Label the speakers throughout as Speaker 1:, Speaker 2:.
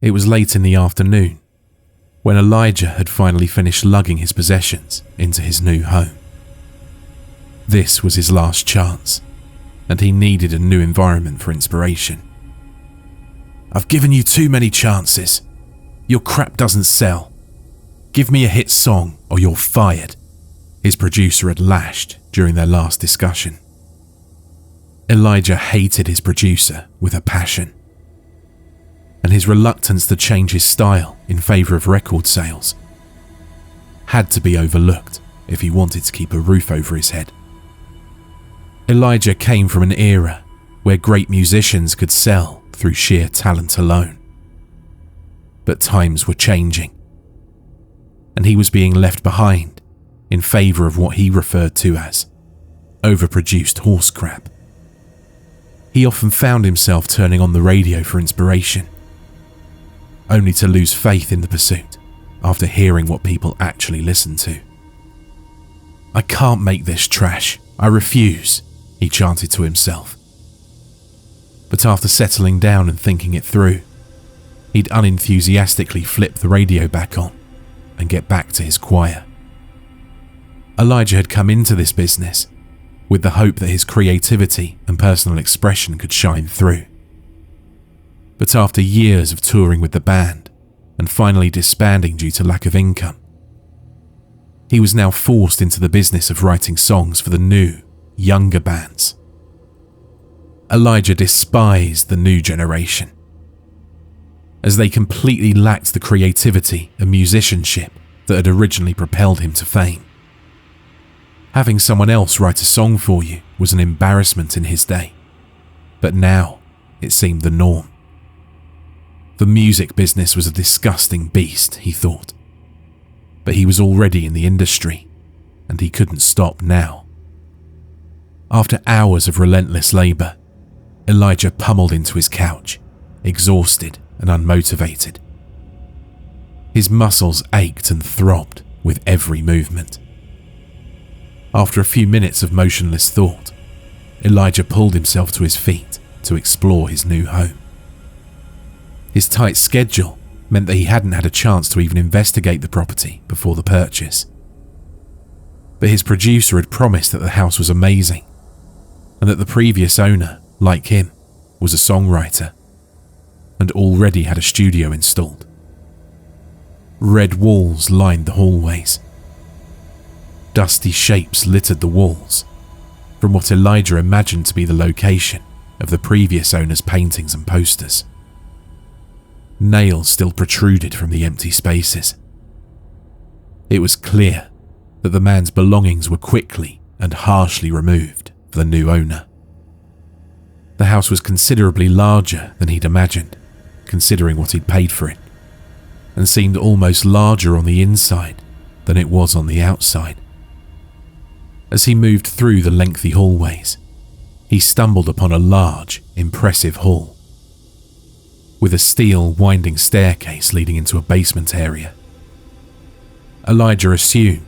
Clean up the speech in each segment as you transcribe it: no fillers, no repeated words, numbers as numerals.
Speaker 1: It was late in the afternoon when Elijah had finally finished lugging his possessions into his new home. This was his last chance, and he needed a new environment for inspiration. "I've given you too many chances. Your crap doesn't sell. Give me a hit song or you're fired," his producer had lashed during their last discussion. Elijah hated his producer with a passion, and his reluctance to change his style in favour of record sales had to be overlooked if he wanted to keep a roof over his head. Elijah came from an era where great musicians could sell through sheer talent alone. But times were changing, and he was being left behind in favour of what he referred to as overproduced horse crap. He often found himself turning on the radio for inspiration, only to lose faith in the pursuit after hearing what people actually listened to. "I can't make this trash. I refuse," he chanted to himself. But after settling down and thinking it through, he'd unenthusiastically flip the radio back on and get back to his choir. Elijah had come into this business with the hope that his creativity and personal expression could shine through. But after years of touring with the band and finally disbanding due to lack of income, he was now forced into the business of writing songs for the new, younger bands. Elijah despised the new generation, as they completely lacked the creativity and musicianship that had originally propelled him to fame. Having someone else write a song for you was an embarrassment in his day, but now it seemed the norm. The music business was a disgusting beast, he thought, but he was already in the industry, and he couldn't stop now. After hours of relentless labour, Elijah pummeled into his couch, exhausted and unmotivated. His muscles ached and throbbed with every movement. After a few minutes of motionless thought, Elijah pulled himself to his feet to explore his new home. His tight schedule meant that he hadn't had a chance to even investigate the property before the purchase. But his producer had promised that the house was amazing, and that the previous owner, like him, was a songwriter, and already had a studio installed. Red walls lined the hallways. Dusty shapes littered the walls, from what Elijah imagined to be the location of the previous owner's paintings and posters. Nails still protruded from the empty spaces. It was clear that the man's belongings were quickly and harshly removed for the new owner. The house was considerably larger than he'd imagined, considering what he'd paid for it, and seemed almost larger on the inside than it was on the outside. As he moved through the lengthy hallways, he stumbled upon a large, impressive hall, with a steel winding staircase leading into a basement area. Elijah assumed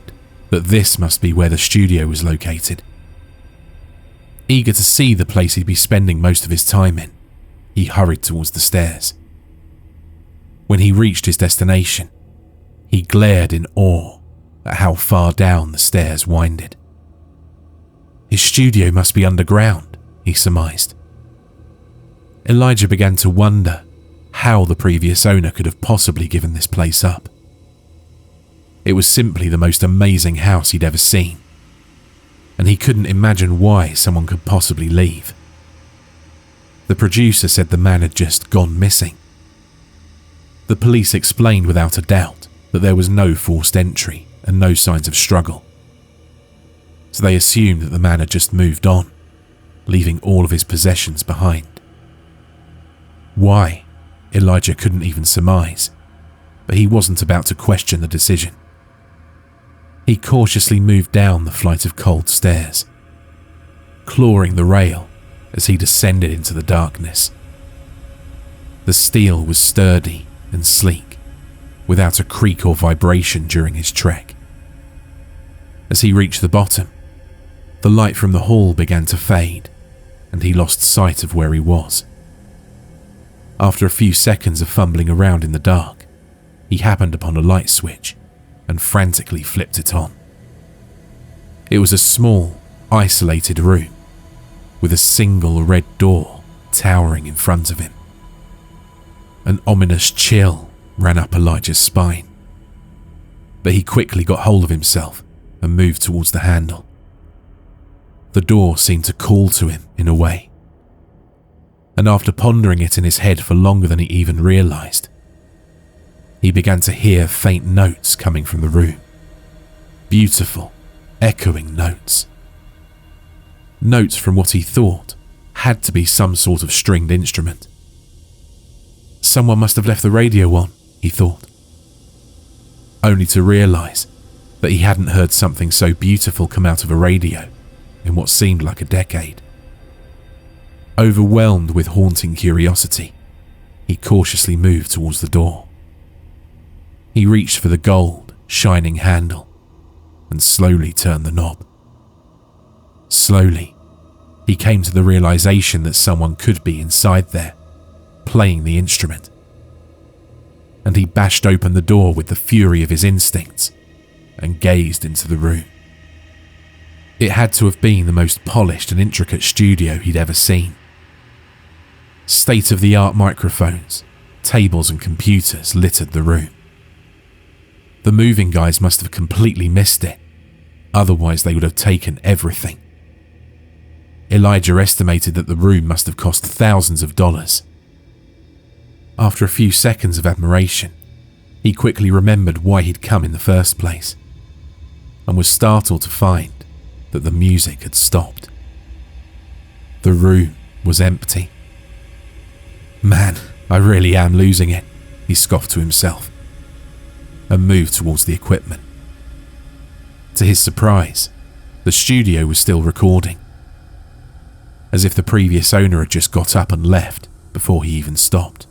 Speaker 1: that this must be where the studio was located. Eager to see the place he'd be spending most of his time in, he hurried towards the stairs. When he reached his destination, he glared in awe at how far down the stairs winded. His studio must be underground, he surmised. Elijah began to wonder how the previous owner could have possibly given this place up. It was simply the most amazing house he'd ever seen, and he couldn't imagine why someone could possibly leave. The producer said the man had just gone missing. The police explained without a doubt that there was no forced entry and no signs of struggle, so they assumed that the man had just moved on, leaving all of his possessions behind. Why? Elijah couldn't even surmise, but he wasn't about to question the decision. He cautiously moved down the flight of cold stairs, clawing the rail as he descended into the darkness. The steel was sturdy and sleek, without a creak or vibration during his trek. As he reached the bottom, the light from the hall began to fade, and he lost sight of where he was. After a few seconds of fumbling around in the dark, he happened upon a light switch and frantically flipped it on. It was a small, isolated room with a single red door towering in front of him. An ominous chill ran up Elijah's spine, but he quickly got hold of himself and moved towards the handle. The door seemed to call to him in a way, and after pondering it in his head for longer than he even realized, he began to hear faint notes coming from the room. Beautiful, echoing notes. Notes from what he thought had to be some sort of stringed instrument. Someone must have left the radio on, he thought, only to realize that he hadn't heard something so beautiful come out of a radio in what seemed like a decade. Overwhelmed with haunting curiosity, he cautiously moved towards the door. He reached for the gold, shining handle and slowly turned the knob. Slowly, he came to the realization that someone could be inside there, playing the instrument. And he bashed open the door with the fury of his instincts and gazed into the room. It had to have been the most polished and intricate studio he'd ever seen. State-of-the-art microphones, tables and computers littered the room. The moving guys must have completely missed it, otherwise they would have taken everything. Elijah estimated that the room must have cost thousands of dollars. After a few seconds of admiration, he quickly remembered why he'd come in the first place, and was startled to find that the music had stopped. The room was empty. Man, I really am losing it, he scoffed to himself, and moved towards the equipment. To his surprise, the studio was still recording, as if the previous owner had just got up and left before he even stopped.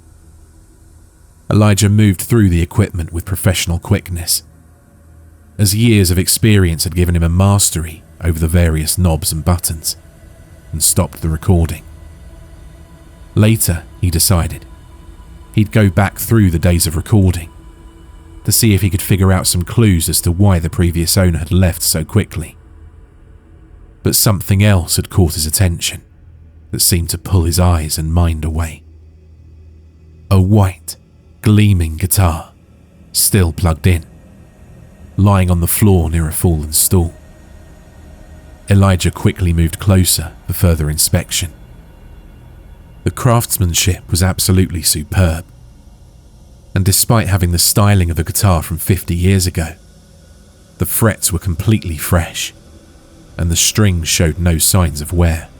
Speaker 1: Elijah moved through the equipment with professional quickness, as years of experience had given him a mastery over the various knobs and buttons, and stopped the recording. Later, he decided, he'd go back through the days of recording to see if he could figure out some clues as to why the previous owner had left so quickly. But something else had caught his attention that seemed to pull his eyes and mind away. A white, gleaming guitar, still plugged in, lying on the floor near a fallen stool. Elijah quickly moved closer for further inspection. The craftsmanship was absolutely superb, and despite having the styling of a guitar from 50 years ago, the frets were completely fresh, and the strings showed no signs of wear.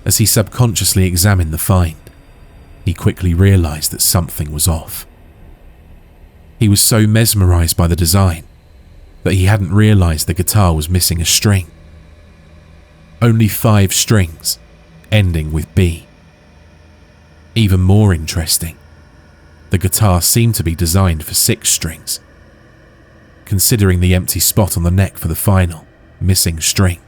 Speaker 1: As he subconsciously examined the find, he quickly realized that something was off. He was so mesmerized by the design that he hadn't realized the guitar was missing a string. Only 5 strings, ending with B. Even more interesting, the guitar seemed to be designed for 6 strings, considering the empty spot on the neck for the final, missing string.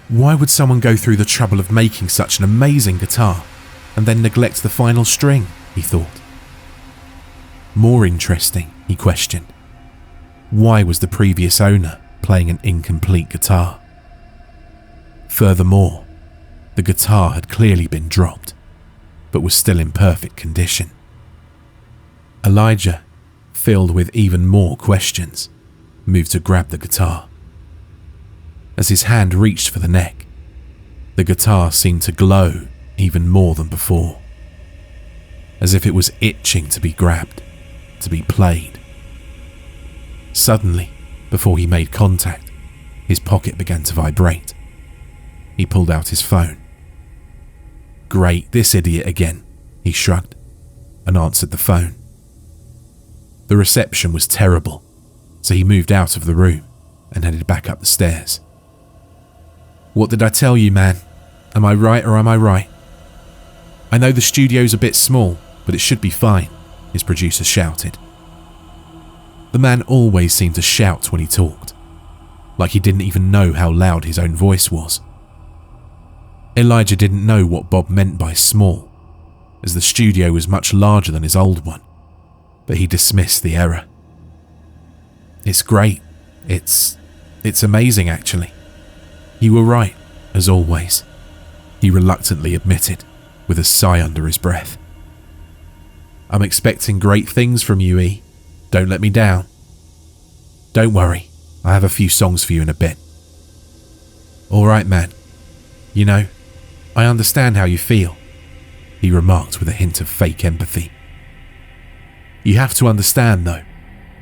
Speaker 1: Why would someone go through the trouble of making such an amazing guitar and then neglect the final string, he thought. More interesting, he questioned. Why was the previous owner playing an incomplete guitar? Furthermore, the guitar had clearly been dropped, but was still in perfect condition. Elijah, filled with even more questions, moved to grab the guitar. As his hand reached for the neck, the guitar seemed to glow even more than before, as if it was itching to be grabbed, to be played. Suddenly, before he made contact, his pocket began to vibrate. He pulled out his phone. Great, this idiot again, he shrugged, and answered the phone. The reception was terrible, so he moved out of the room and headed back up the stairs. What did I tell you, man? Am I right or am I right? I know the studio's a bit small, but it should be fine, his producer shouted. The man always seemed to shout when he talked, like he didn't even know how loud his own voice was. Elijah didn't know what Bob meant by small, as the studio was much larger than his old one, but he dismissed the error. "It's great. It's amazing, actually. You were right, as always," he reluctantly admitted, with a sigh under his breath. "I'm expecting great things from you, E. Don't let me down." "Don't worry, I have a few songs for you in a bit." "All right, man. You know, I understand how you feel," he remarked with a hint of fake empathy. "You have to understand, though,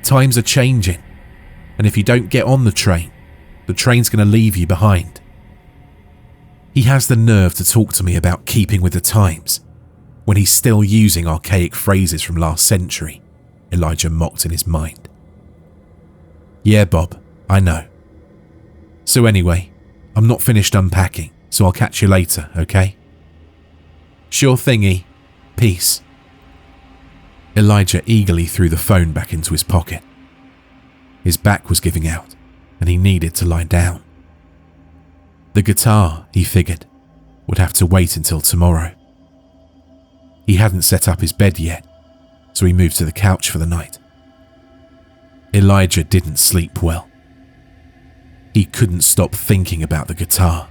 Speaker 1: times are changing, and if you don't get on the train's going to leave you behind." He has the nerve to talk to me about keeping with the times when he's still using archaic phrases from last century, Elijah mocked in his mind. "Yeah, Bob, I know. So anyway, I'm not finished unpacking, so I'll catch you later, okay?" "Sure thingy. Peace." Elijah eagerly threw the phone back into his pocket. His back was giving out, and he needed to lie down. The guitar, he figured, would have to wait until tomorrow. He hadn't set up his bed yet, so he moved to the couch for the night. Elijah didn't sleep well. He couldn't stop thinking about the guitar.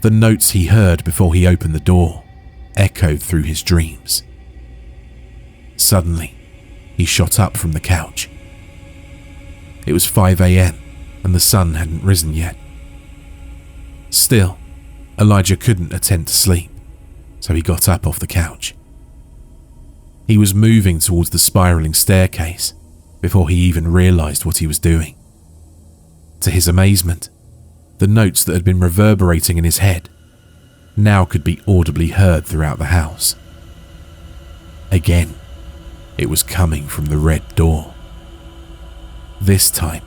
Speaker 1: The notes he heard before he opened the door echoed through his dreams. Suddenly, he shot up from the couch. It was 5 a.m. and the sun hadn't risen yet. Still, Elijah couldn't attempt to sleep, so he got up off the couch. He was moving towards the spiraling staircase before he even realized what he was doing. To his amazement, the notes that had been reverberating in his head now could be audibly heard throughout the house. Again, it was coming from the red door. This time,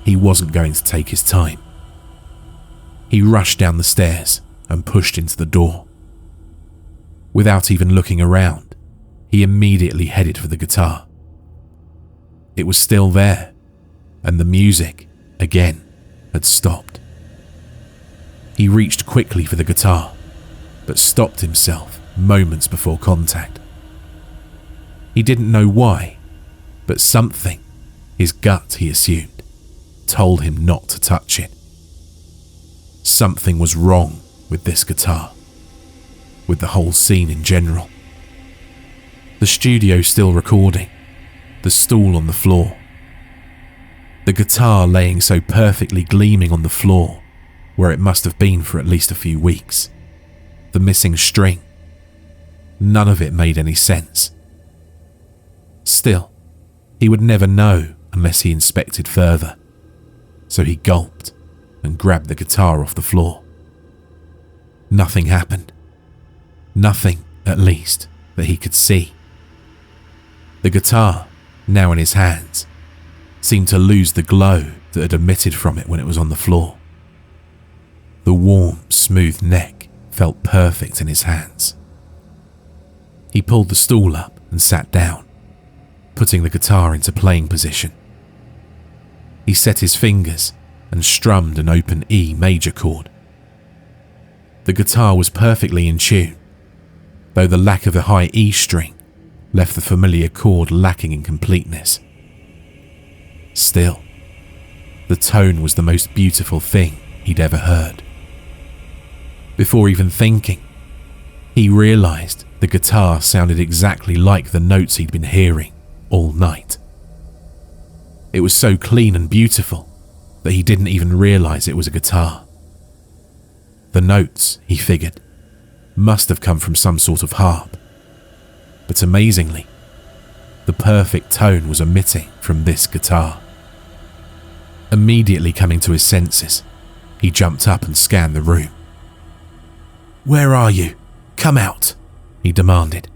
Speaker 1: he wasn't going to take his time. He rushed down the stairs and pushed into the door. Without even looking around, he immediately headed for the guitar. It was still there, and the music, again, had stopped. He reached quickly for the guitar, but stopped himself moments before contact. He didn't know why, but something, his gut he assumed, told him not to touch it. Something was wrong with this guitar, with the whole scene in general. The studio still recording, the stool on the floor, the guitar laying so perfectly gleaming on the floor where it must have been for at least a few weeks, the missing string. None of it made any sense. Still, he would never know unless he inspected further, so he gulped and grabbed the guitar off the floor. Nothing happened. Nothing, at least, that he could see. The guitar, now in his hands, seemed to lose the glow that had emitted from it when it was on the floor. The warm, smooth neck felt perfect in his hands. He pulled the stool up and sat down, putting the guitar into playing position. He set his fingers and strummed an open E major chord. The guitar was perfectly in tune, though the lack of a high E string left the familiar chord lacking in completeness. Still, the tone was the most beautiful thing he'd ever heard. Before even thinking, he realized the guitar sounded exactly like the notes he'd been hearing all night. It was so clean and beautiful that he didn't even realize it was a guitar. The notes, he figured, must have come from some sort of harp, but amazingly, the perfect tone was emitting from this guitar. Immediately coming to his senses, he jumped up and scanned the room. "Where are you? Come out," he demanded.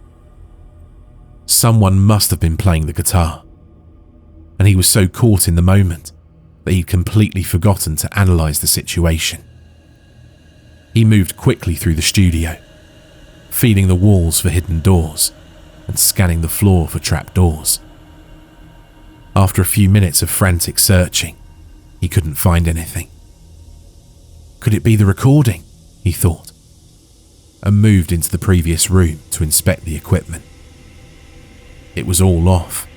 Speaker 1: Someone must have been playing the guitar, and he was so caught in the moment that he'd completely forgotten to analyze the situation. He moved quickly through the studio, feeling the walls for hidden doors and scanning the floor for trapdoors. After a few minutes of frantic searching, he couldn't find anything. Could it be the recording? He thought. and moved into the previous room to inspect the equipment. It was all off,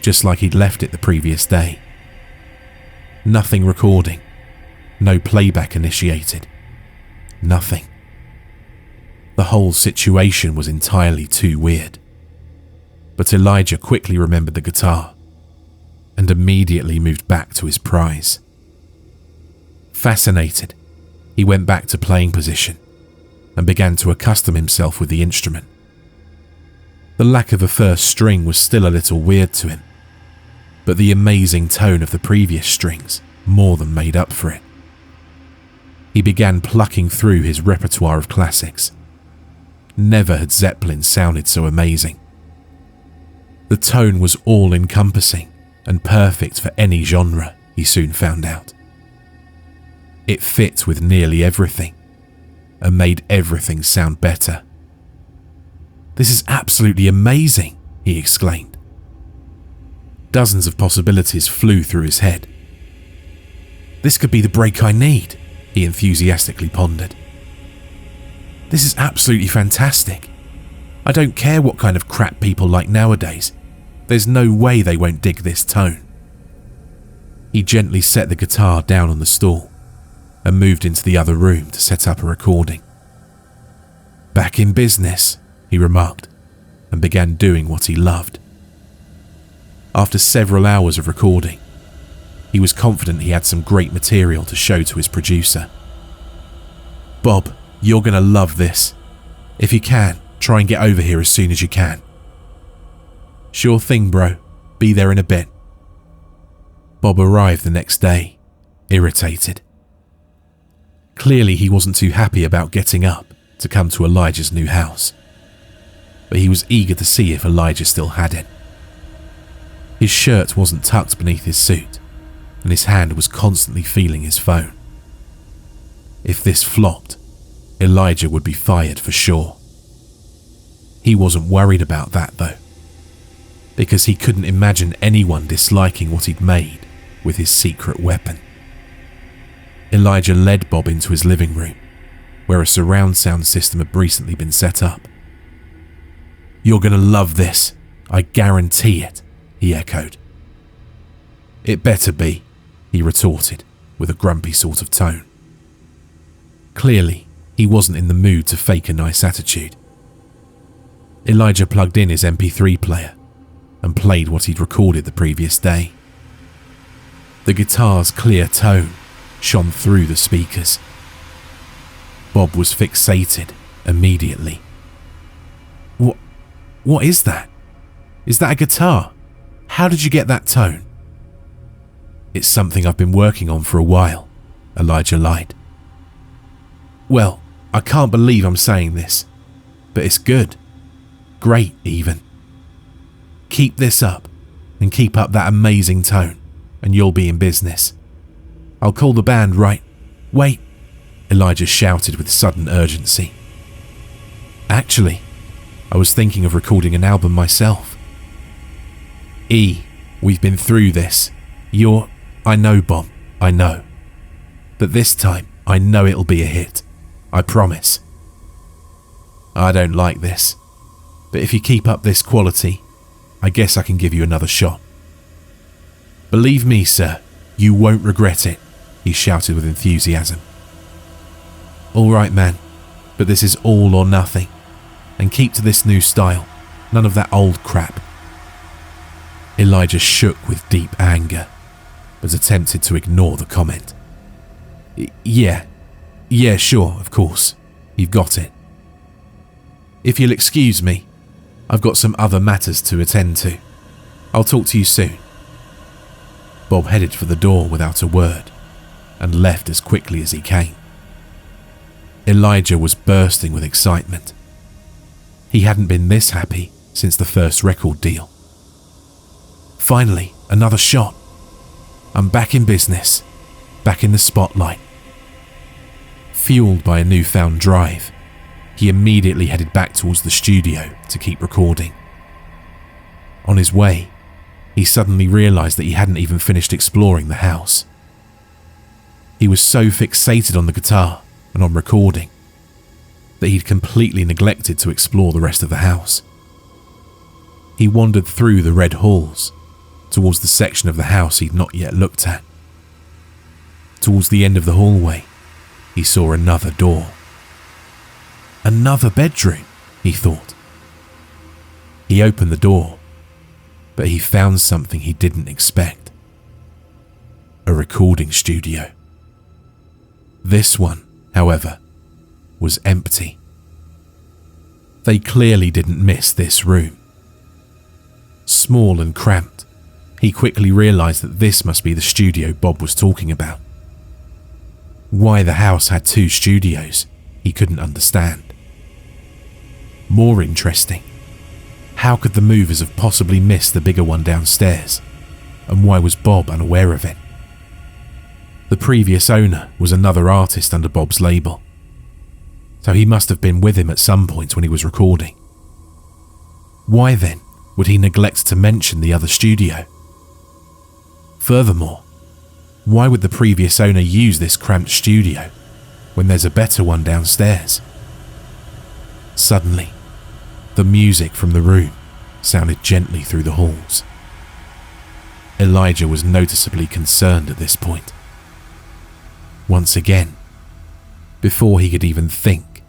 Speaker 1: just like he'd left it the previous day. Nothing recording, no playback initiated, nothing. The whole situation was entirely too weird. But Elijah quickly remembered the guitar and immediately moved back to his prize. Fascinated, he went back to playing position and began to accustom himself with the instrument. The lack of a first string was still a little weird to him, but the amazing tone of the previous strings more than made up for it. He began plucking through his repertoire of classics. Never had Zeppelin sounded so amazing. The tone was all-encompassing and perfect for any genre, he soon found out. It fit with nearly everything and made everything sound better. "This is absolutely amazing," he exclaimed. Dozens of possibilities flew through his head. "This could be the break I need," he enthusiastically pondered. "This is absolutely fantastic. I don't care what kind of crap people like nowadays. There's no way they won't dig this tone." He gently set the guitar down on the stool and moved into the other room to set up a recording. "Back in business," he remarked, and began doing what he loved. After several hours of recording, he was confident he had some great material to show to his producer. "Bob, you're going to love this. If you can, try and get over here as soon as you can." "Sure thing, bro. Be there in a bit." Bob arrived the next day, irritated. Clearly he wasn't too happy about getting up to come to Elijah's new house, but he was eager to see if Elijah still had it. His shirt wasn't tucked beneath his suit, and his hand was constantly feeling his phone. If this flopped, Elijah would be fired for sure. He wasn't worried about that though, because he couldn't imagine anyone disliking what he'd made with his secret weapon. Elijah led Bob into his living room, where a surround sound system had recently been set up. "You're going to love this, I guarantee it," he echoed. "It better be," he retorted with a grumpy sort of tone. Clearly, he wasn't in the mood to fake a nice attitude. Elijah plugged in his MP3 player and played what he'd recorded the previous day. The guitar's clear tone shone through the speakers. Bob was fixated immediately. What is that? Is that a guitar? How did you get that tone?" "It's something I've been working on for a while," Elijah lied. "Well, I can't believe I'm saying this, but it's good. Great, even. Keep this up, and keep up that amazing tone, and you'll be in business. I'll call the band right..." "Wait," Elijah shouted with sudden urgency. "Actually, I was thinking of recording an album myself." We've been through this. I know, Bob, I know. But this time, I know it'll be a hit. I promise." "I don't like this, but if you keep up this quality, I guess I can give you another shot." "Believe me, sir, you won't regret it," he shouted with enthusiasm. "All right, man, but this is all or nothing, and keep to this new style, none of that old crap." Elijah shook with deep anger, but attempted to ignore the comment. Yeah, sure, of course, you've got it. If you'll excuse me, I've got some other matters to attend to. I'll talk to you soon." Bob headed for the door without a word and left as quickly as he came. Elijah was bursting with excitement. He hadn't been this happy since the first record deal. Finally, another shot. I'm back in business, back in the spotlight. Fueled by a newfound drive, he immediately headed back towards the studio to keep recording. On his way, he suddenly realized that he hadn't even finished exploring the house. He was so fixated on the guitar and on recording that he'd completely neglected to explore the rest of the house. He wandered through the red halls, towards the section of the house he'd not yet looked at. Towards the end of the hallway, he saw another door. Another bedroom, he thought. He opened the door, but he found something he didn't expect. A recording studio. This one, however, was empty. They clearly didn't miss this room. Small and cramped, he quickly realized that this must be the studio Bob was talking about. Why the house had two studios, he couldn't understand. More interesting, how could the movers have possibly missed the bigger one downstairs, and why was Bob unaware of it? The previous owner was another artist under Bob's label, so he must have been with him at some point when he was recording. Why then would he neglect to mention the other studio? Furthermore, why would the previous owner use this cramped studio when there's a better one downstairs? Suddenly, the music from the room sounded gently through the halls. Elijah was noticeably concerned at this point. Once again, before he could even think,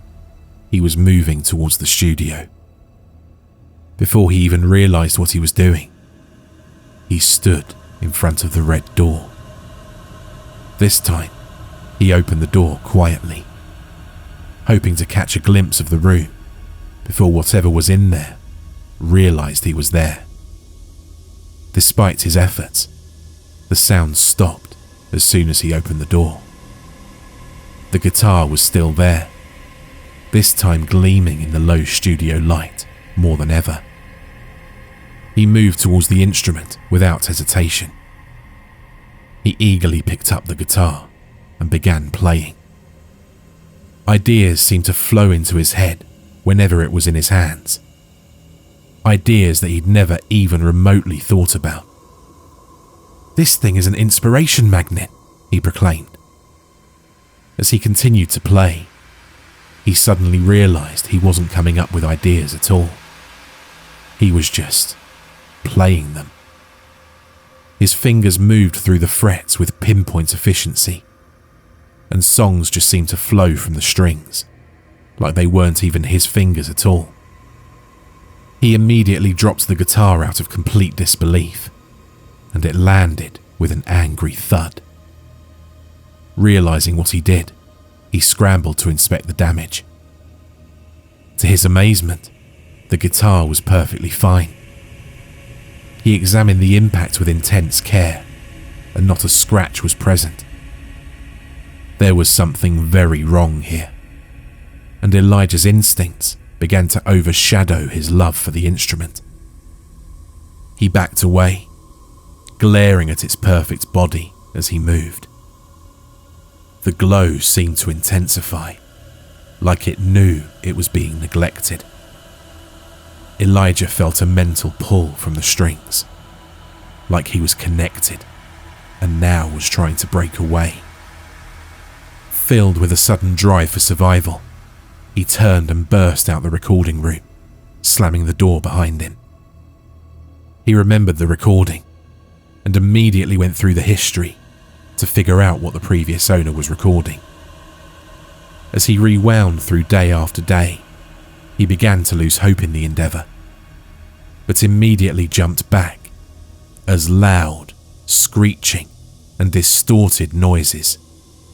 Speaker 1: he was moving towards the studio. Before he even realized what he was doing, he stood in front of the red door. This time, he opened the door quietly, hoping to catch a glimpse of the room before whatever was in there realized he was there. Despite his efforts, the sound stopped as soon as he opened the door. The guitar was still there, this time gleaming in the low studio light more than ever. He moved towards the instrument without hesitation. He eagerly picked up the guitar and began playing. Ideas seemed to flow into his head whenever it was in his hands. Ideas that he'd never even remotely thought about. "This thing is an inspiration magnet," he proclaimed. As he continued to play, he suddenly realized he wasn't coming up with ideas at all. He was just playing them. His fingers moved through the frets with pinpoint efficiency, and songs just seemed to flow from the strings, like they weren't even his fingers at all. He immediately dropped the guitar out of complete disbelief, and it landed with an angry thud. Realizing what he did, he scrambled to inspect the damage. To his amazement, the guitar was perfectly fine. He examined the impact with intense care, and not a scratch was present. There was something very wrong here, and Elijah's instincts began to overshadow his love for the instrument. He backed away, glaring at its perfect body as he moved. The glow seemed to intensify, like it knew it was being neglected. Elijah felt a mental pull from the strings, like he was connected and now was trying to break away. Filled with a sudden drive for survival, he turned and burst out the recording room, slamming the door behind him. He remembered the recording and immediately went through the history to figure out what the previous owner was recording. As he rewound through day after day, he began to lose hope in the endeavour, but immediately jumped back as loud, screeching and distorted noises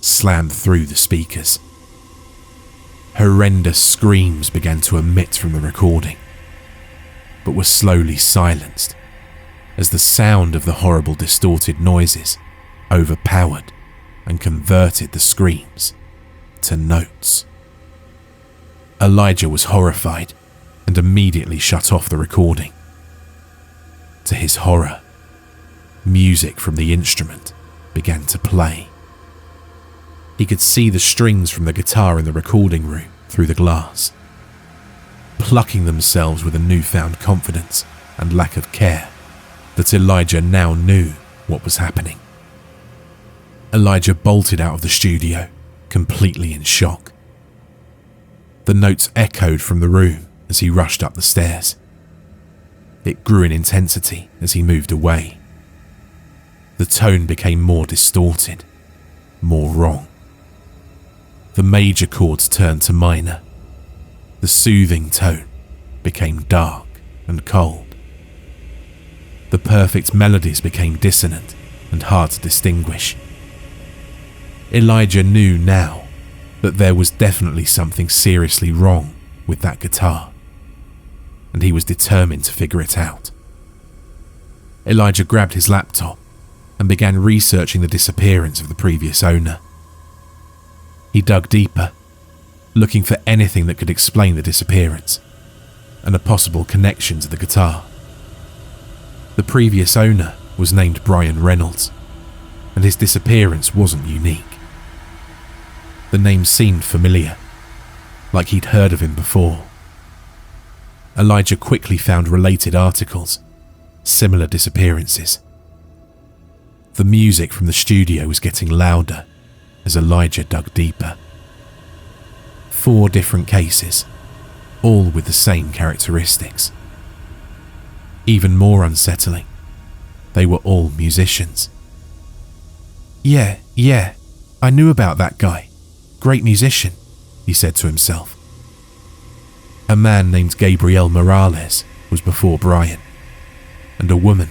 Speaker 1: slammed through the speakers. Horrendous screams began to emit from the recording, but were slowly silenced as the sound of the horrible distorted noises overpowered and converted the screams to notes. Elijah was horrified and immediately shut off the recording. To his horror, music from the instrument began to play. He could see the strings from the guitar in the recording room through the glass, plucking themselves with a newfound confidence and lack of care that Elijah now knew what was happening. Elijah bolted out of the studio, completely in shock. The notes echoed from the room as he rushed up the stairs. It grew in intensity as he moved away. The tone became more distorted, more wrong. The major chords turned to minor. The soothing tone became dark and cold. The perfect melodies became dissonant and hard to distinguish. Elijah knew now that there was definitely something seriously wrong with that guitar, and he was determined to figure it out. Elijah grabbed his laptop and began researching the disappearance of the previous owner. He dug deeper, looking for anything that could explain the disappearance and a possible connection to the guitar. The previous owner was named Brian Reynolds, and his disappearance wasn't unique. The name seemed familiar, like he'd heard of him before. Elijah quickly found related articles, similar disappearances. The music from the studio was getting louder as Elijah dug deeper. 4 different cases, all with the same characteristics. Even more unsettling, they were all musicians. Yeah, I knew about that guy. Great musician, he said to himself. A man named Gabrielle Morales was before Brian, and a woman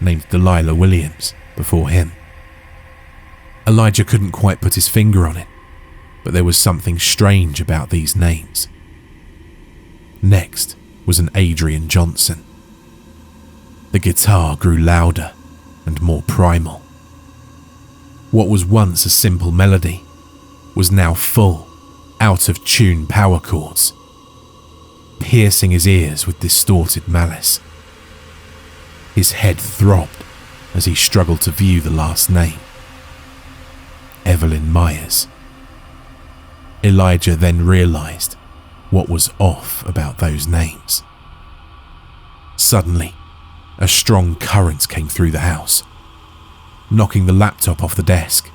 Speaker 1: named Delilah Williams before him. Elijah couldn't quite put his finger on it, but there was something strange about these names. Next was an Adrian Johnson. The guitar grew louder and more primal. What was once a simple melody was now full, out-of-tune power chords, piercing his ears with distorted malice. His head throbbed as he struggled to view the last name. Evelyn Myers. Elijah then realized what was off about those names. Suddenly, a strong current came through the house, knocking the laptop off the desk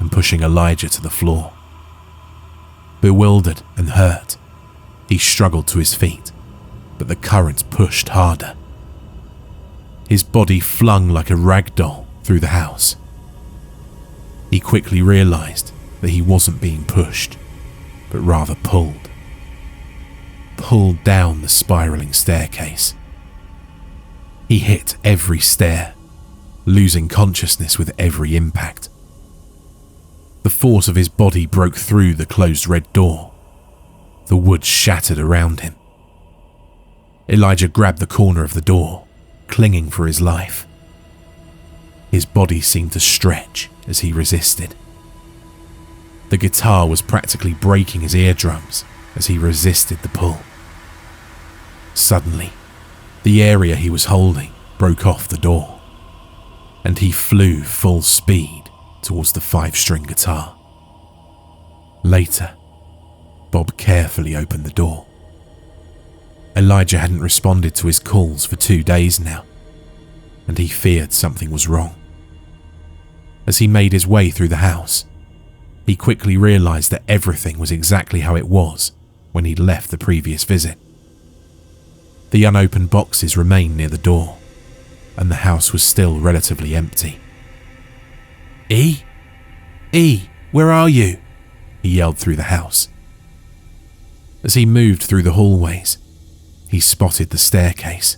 Speaker 1: and pushing Elijah to the floor. Bewildered and hurt, he struggled to his feet, but the current pushed harder. His body flung like a rag doll through the house. He quickly realized that he wasn't being pushed, but rather pulled. Pulled down the spiraling staircase. He hit every stair, losing consciousness with every impact. The force of his body broke through the closed red door. The wood shattered around him. Elijah grabbed the corner of the door, clinging for his life. His body seemed to stretch as he resisted. The guitar was practically breaking his eardrums as he resisted the pull. Suddenly, the area he was holding broke off the door, and he flew full speed towards the 5-string guitar. Later, Bob carefully opened the door. Elijah hadn't responded to his calls for 2 days now, and he feared something was wrong. As he made his way through the house, he quickly realized that everything was exactly how it was when he'd left the previous visit. The unopened boxes remained near the door, and the house was still relatively empty. E, where are you? He yelled through the house. As he moved through the hallways, he spotted the staircase.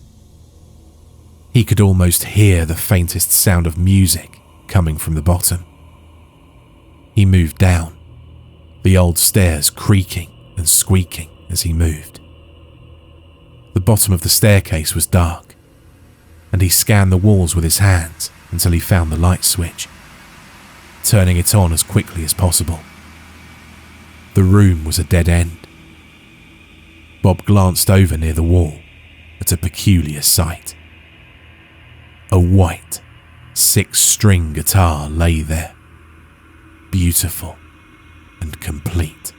Speaker 1: He could almost hear the faintest sound of music coming from the bottom. He moved down, the old stairs creaking and squeaking as he moved. The bottom of the staircase was dark, and he scanned the walls with his hands until he found the light switch, turning it on as quickly as possible. The room was a dead end. Bob glanced over near the wall at a peculiar sight. A white, 6-string guitar lay there, beautiful and complete.